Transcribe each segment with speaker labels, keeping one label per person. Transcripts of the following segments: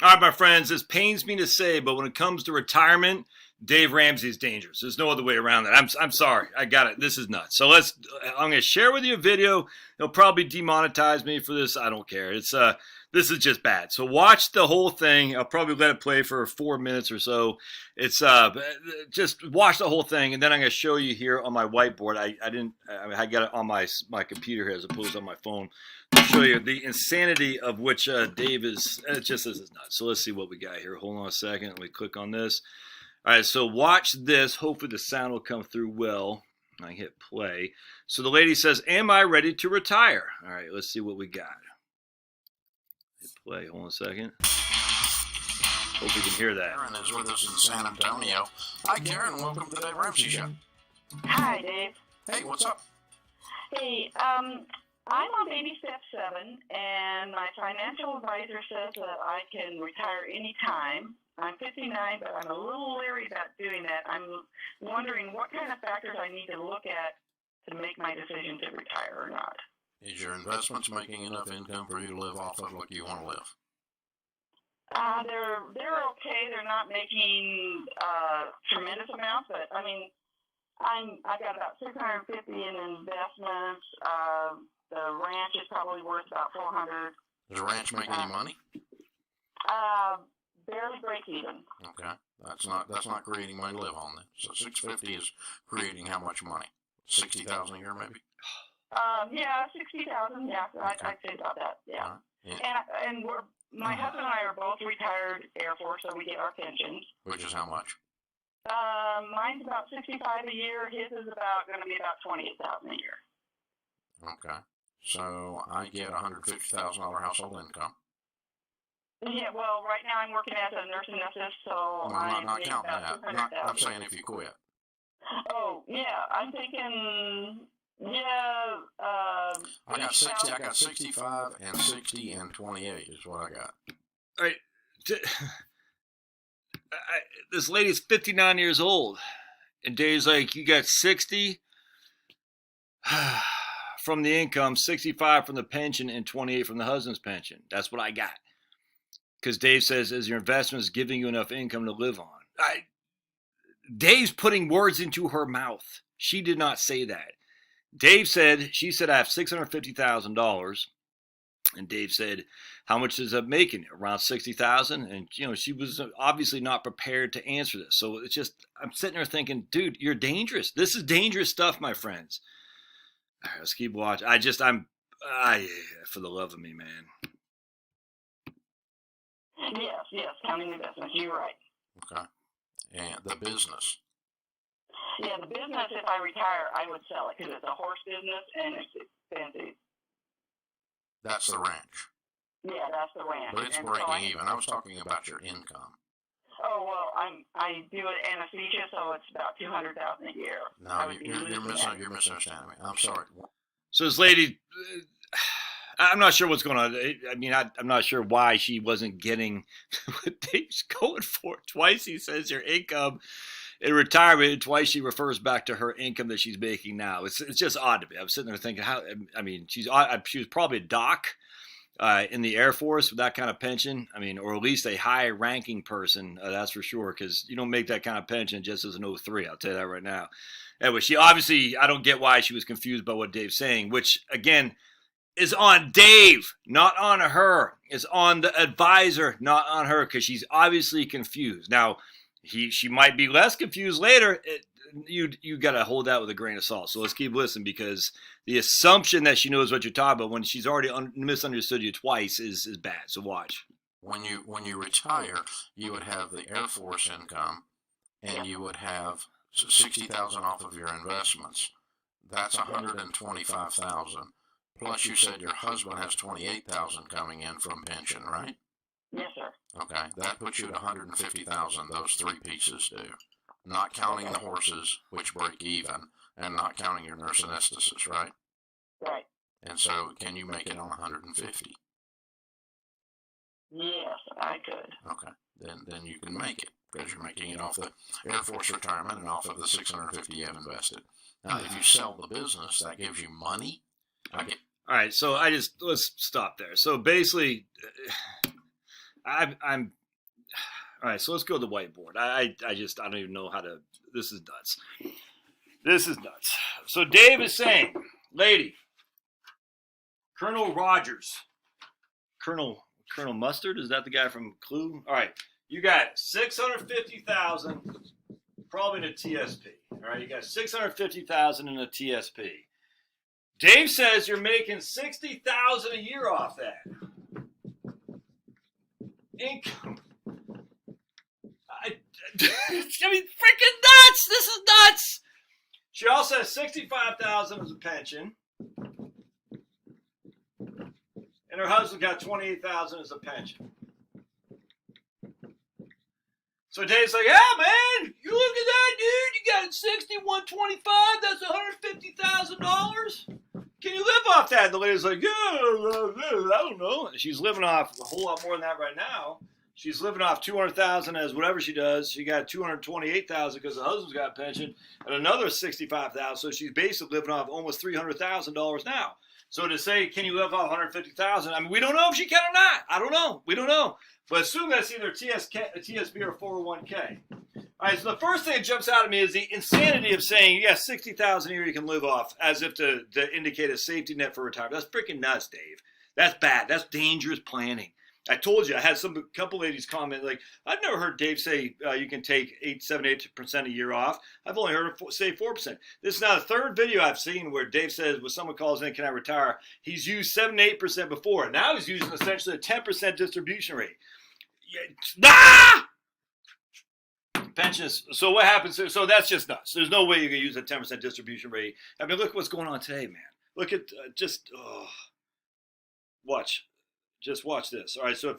Speaker 1: All right, my friends, this pains me to say, but when it comes to retirement, Dave Ramsey is dangerous. There's no other way around that. I'm sorry. I got it. This is nuts. So I'm going to share with you a video. They'll probably demonetize me for this. I don't care. This is just bad. So watch the whole thing. I'll probably let it play for 4 minutes or so. It's just watch the whole thing, and then I'm going to show you here on my whiteboard. I got it on my computer here as opposed to on my phone. To show you the insanity of which Dave is. This is nuts. So let's see what we got here. Hold on a second. Let me click on this. All right, so watch this. Hopefully the sound will come through well. I hit play. So the lady says, "Am I ready to retire?" All right, let's see what we got. Hit play. Hold on a second. Hope you can hear that.
Speaker 2: Karen is with us in San Antonio. Hi, Karen. Welcome to the Dave Ramsey Show.
Speaker 3: Hi, Dave.
Speaker 2: Hey, what's up?
Speaker 3: Hey, I'm on baby step 7, and my financial advisor says that I can retire anytime. I'm 59, but I'm a little leery about doing that. I'm wondering what kind of factors I need to look at to make my decision to retire or not.
Speaker 2: Is your investments making enough income for you to live off of like you want to live?
Speaker 3: They're okay. They're not making tremendous amounts, but I mean, I've got about 650 in investments. The ranch is probably worth about 400.
Speaker 2: Does the ranch make any money?
Speaker 3: Barely break even.
Speaker 2: Okay, that's not creating money to live on then. So 650 is creating how much money? 60,000 a year, maybe.
Speaker 3: Yeah, 60,000. Yeah,
Speaker 2: Okay.
Speaker 3: I'd say about that. Yeah.
Speaker 2: Yeah.
Speaker 3: And my husband and I are both retired Air Force, so we get our pensions.
Speaker 2: Which is how much?
Speaker 3: Mine's about 65 a year. His is going to be about 28,000 a year.
Speaker 2: Okay, so I get $150,000 household income.
Speaker 3: Yeah, well, right now I'm working as a nursing assistant, so
Speaker 2: Well, I'm not
Speaker 3: make
Speaker 2: counting
Speaker 3: about
Speaker 2: that. I'm
Speaker 3: 200,000.
Speaker 2: saying if you quit.
Speaker 3: Oh, yeah, I'm thinking,
Speaker 2: I got 60. I got 65 and 60 and 28 is what I got.
Speaker 1: All right. This lady's 59 years old, and Dave's like, "You got 60 from the income, 65 from the pension, and 28 from the husband's pension. That's what I got." Because Dave says, "Is your investments giving you enough income to live on?" Dave's putting words into her mouth. She did not say that. She said, "I have $650,000." And Dave said, "How much is it making?" Around 60,000. And, she was obviously not prepared to answer this. So it's just, I'm sitting there thinking, dude, you're dangerous. This is dangerous stuff, my friends. All right, let's keep watching. For the love of me, man.
Speaker 3: Yes, counting investments. You're right.
Speaker 2: Okay, and the business.
Speaker 3: Yeah, the business, if I retire, I would sell it because it's a horse business and it's expensive.
Speaker 2: That's the ranch.
Speaker 3: Yeah, that's the ranch.
Speaker 2: But it's
Speaker 3: And
Speaker 2: breaking even. I was talking about your income.
Speaker 3: Oh, well, I do it anesthesia, so it's about 200,000 a year.
Speaker 2: No, you're misunderstanding me. I'm sorry.
Speaker 1: So this lady, I'm not sure what's going on. I mean, I'm not sure why she wasn't getting what Dave's going for. Twice he says your income in retirement, and twice she refers back to her income that she's making now. It's just odd to me. I'm sitting there thinking, she was probably a doc in the Air Force with that kind of pension. I mean, or at least a high-ranking person, that's for sure, because you don't make that kind of pension just as an 03. I'll tell you that right now. Anyway, she obviously, I don't get why she was confused by what Dave's saying, which, again, is on Dave, not on her. It's on the advisor, not on her, because she's obviously confused. Now, she might be less confused later. You got to hold that with a grain of salt. So let's keep listening, because the assumption that she knows what you're talking about when she's already misunderstood you twice is bad. So watch.
Speaker 2: When you retire, you would have the Air Force income, and you would have 60,000 off of your investments. That's 125,000. Plus, you said your husband has 28,000 coming in from pension, right?
Speaker 3: Yes, sir.
Speaker 2: Okay, that puts you at 150,000. Those three pieces do, not counting the horses, which break even, and not counting your nurse anesthetist, right?
Speaker 3: Right.
Speaker 2: And so, can you make it on 150?
Speaker 3: Yes, I could.
Speaker 2: Okay, then you can make it, because you're making it off the Air Force retirement and off of the 650 you have invested. Now, if you sell the business, that gives you money.
Speaker 1: All right, so let's stop there. So basically, I'm all right. So let's go to the whiteboard. I don't even know how to. This is nuts. This is nuts. So Dave is saying, lady, Colonel Rogers, Colonel Mustard, is that the guy from Clue? All right, you got 650,000, probably in a TSP. All right, you got 650,000 in a TSP. Dave says you're making 60,000 a year off that income. It's gonna be freaking nuts. This is nuts. She also has 65,000 as a pension, and her husband got 28,000 as a pension. So Dave's like, yeah, man, you look at that, dude. You got 6125. That's $150,000. Can you live off that? And the lady's like, yeah, I don't know. She's living off a whole lot more than that right now. She's living off 200,000 as whatever she does. She got 228,000 because the husband's got a pension, and another 65,000. So she's basically living off almost $300,000 now. So to say, can you live off 150,000? I mean, we don't know if she can or not. I don't know. We don't know. But assume that's either TSP or 401k. All right. So the first thing that jumps out at me is the insanity of saying, yeah, 60,000 a year you can live off, as if to indicate a safety net for retirement. That's freaking nuts, Dave. That's bad. That's dangerous planning. I told you, I had a couple ladies comment, like, I've never heard Dave say you can take 7-8% a year off. I've only heard him say 4%. This is now the third video I've seen where Dave says, when someone calls in, can I retire? He's used 7-8% before. And now he's using essentially a 10% distribution rate. Pensions. So what happens? So that's just nuts. There's no way you can use a 10% distribution rate. I mean, look what's going on today, man. Look at watch. Just watch this. All right, so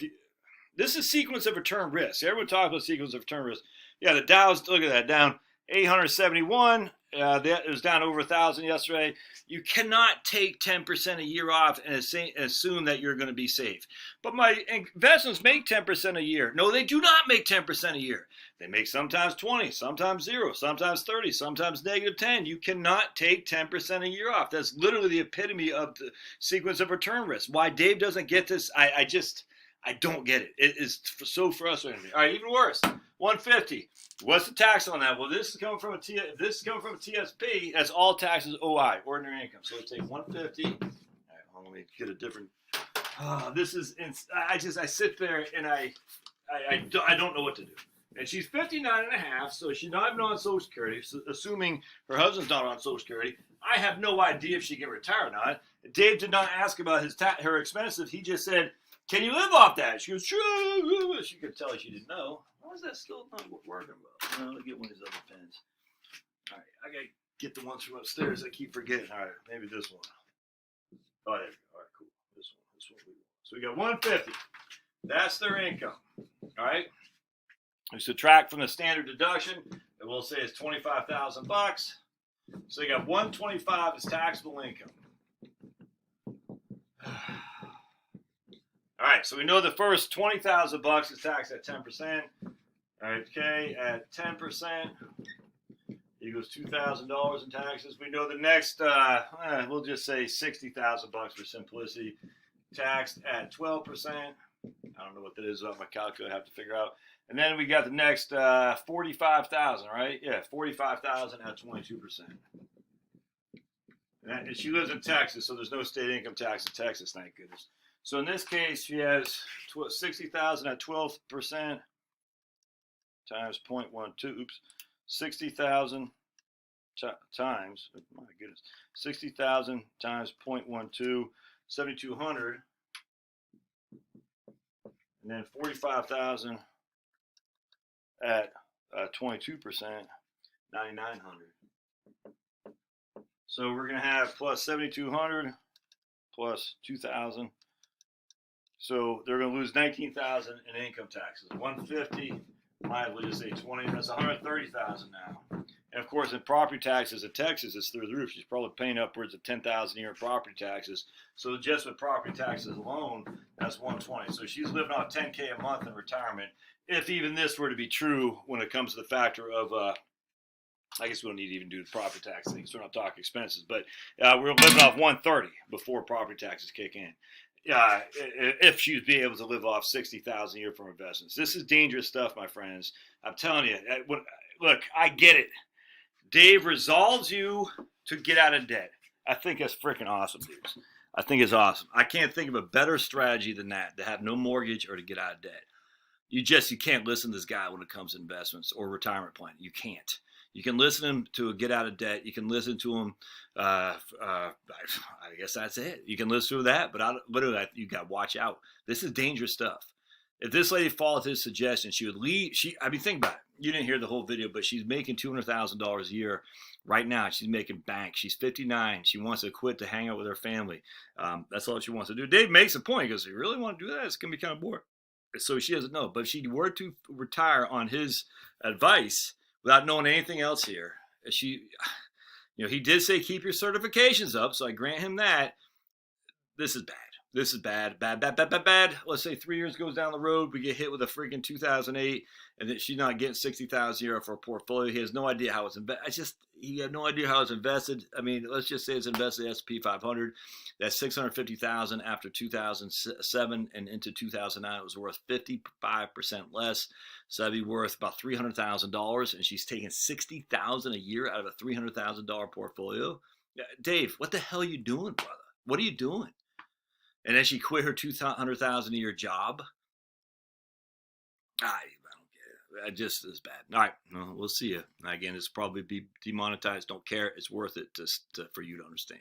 Speaker 1: this is sequence of return risk. Everyone talks about sequence of return risk. Yeah, the Dow's, look at that, down 871. That was down over 1,000 yesterday. You cannot take 10% a year off and assume that you're going to be safe. But my investments make 10% a year. No, they do not make 10% a year. They make sometimes 20, sometimes 0, sometimes 30, sometimes negative 10. You cannot take 10% a year off. That's literally the epitome of the sequence of return risk. Why Dave doesn't get this, I don't get it. It is so frustrating. All right, even worse, 150. What's the tax on that? Well, this is coming from a TSP. That's all taxes OI, ordinary income. So let's take 150. All right, let me get a different. This is. I sit there and I don't know what to do. And she's 59 and a half, so she's not even on Social Security. So assuming her husband's not on Social Security, I have no idea if she can retire or not. Dave did not ask about her expenses. He just said, can you live off that? She goes, sure. She could tell she didn't know. Why is that still not working well? Let me get one of these other pens. All right, I got to get the ones from upstairs. I keep forgetting. All right, maybe this one. Oh, there we go. All right, cool. This one. So we got 150. That's their income. All right. We subtract from the standard deduction, and we'll say it's $25,000. So you got 125 as taxable income. All right, so we know the first $20,000 is taxed at 10%. All right, okay, at 10% equals $2,000 in taxes. We know the next, we'll just say $60,000 for simplicity, taxed at 12%. I don't know what that is about my calculator. I have to figure out. And then we got the next 45,000, right? Yeah, 45,000 at 22%. And she lives in Texas, so there's no state income tax in Texas, thank goodness. So in this case, she has 60,000 at 12% times 0.12. Oops, 60,000 times. My goodness, 60,000 times 0.12, 7,200, and then 45,000 at 22%, 9,900. So we're gonna have plus 7,200 plus 2,000. So they're going to lose 19,000 in income taxes. 150, we'll just say 20. That's 130,000 now. And of course, in property taxes in Texas, it's through the roof. She's probably paying upwards of 10,000 a year in property taxes. So just with property taxes alone, that's 120. So she's living off 10K a month in retirement. If even this were to be true, when it comes to the factor of, I guess we don't need to even do the property tax thing, so we're not talking expenses. But we're living off 130 before property taxes kick in. if she'd be able to live off $60,000 a year from investments. This is dangerous stuff, my friends. I'm telling you. Look, I get it. Dave resolves you to get out of debt. I think that's freaking awesome, dudes. I think it's awesome. I can't think of a better strategy than that, to have no mortgage or to get out of debt. You can't listen to this guy when it comes to investments or retirement plan. You can't. You can listen to him to get out of debt. You can listen to him. I guess that's it. You can listen to that, but you got to watch out. This is dangerous stuff. If this lady followed his suggestion, she would leave. Think about it. You didn't hear the whole video, but she's making $200,000 a year right now. She's making bank. She's 59. She wants to quit to hang out with her family. That's all she wants to do. Dave makes a point. He goes, "You really want to do that? It's gonna be kind of boring." So she doesn't know. But if she were to retire on his advice without knowing anything else here, he did say keep your certifications up, so I grant him that. This is bad. This is bad. Let's say 3 years goes down the road, we get hit with a freaking 2008, and that she's not getting $60,000 a year for a portfolio. He has no idea how it's invested. He had no idea how it's invested. I mean, let's just say it's invested in S&P 500. That's $650,000 after 2007 and into 2009. It was worth 55% less. So that'd be worth about $300,000, and she's taking $60,000 a year out of a $300,000 portfolio. Dave, what the hell are you doing, brother? What are you doing? And then she quit her $200,000 a year job. I don't get it. It just is bad. All right, well, we'll see you. Again, it's probably be demonetized. Don't care. It's worth it for you to understand.